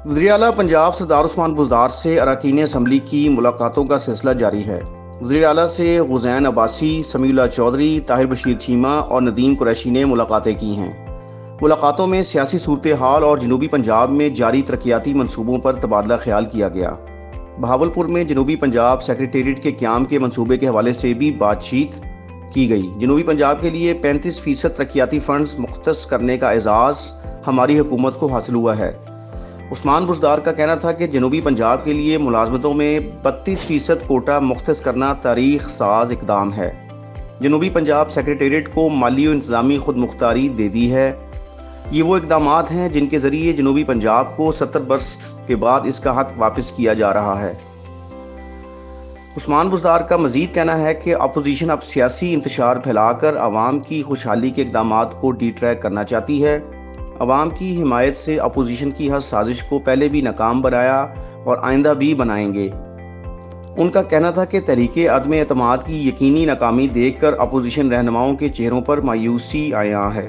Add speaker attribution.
Speaker 1: وزیر اعلیٰ پنجاب سردار عثمان بزدار سے اراکین اسمبلی کی ملاقاتوں کا سلسلہ جاری ہے۔ وزیر اعلیٰ سے غزین عباسی، سمیع اللہ چودھری، طاہر بشیر چیمہ اور ندیم قریشی نے ملاقاتیں کی ہیں۔ ملاقاتوں میں سیاسی صورتحال اور جنوبی پنجاب میں جاری ترقیاتی منصوبوں پر تبادلہ خیال کیا گیا۔ بہاولپور میں جنوبی پنجاب سیکریٹریٹ کے قیام کے منصوبے کے حوالے سے بھی بات چیت کی گئی۔ جنوبی پنجاب کے لیے 35% ترقیاتی فنڈز مختص کرنے کا اعزاز ہماری حکومت کو حاصل ہوا ہے۔ عثمان بزدار کا کہنا تھا کہ جنوبی پنجاب کے لیے ملازمتوں میں 32% کوٹا مختص کرنا تاریخ ساز اقدام ہے۔ جنوبی پنجاب سیکریٹریٹ کو مالی و انتظامی خود مختاری دے دی ہے۔ یہ وہ اقدامات ہیں جن کے ذریعے جنوبی پنجاب کو 70 برس کے بعد اس کا حق واپس کیا جا رہا ہے۔ عثمان بزدار کا مزید کہنا ہے کہ اپوزیشن اب سیاسی انتشار پھیلا کر عوام کی خوشحالی کے اقدامات کو ڈی ٹریک کرنا چاہتی ہے۔ عوام کی حمایت سے اپوزیشن کی ہر سازش کو پہلے بھی ناکام بنایا اور آئندہ بھی بنائیں گے۔ ان کا کہنا تھا کہ تحریک عدم اعتماد کی یقینی ناکامی دیکھ کر اپوزیشن رہنماؤں کے چہروں پر مایوسی عیاں ہے۔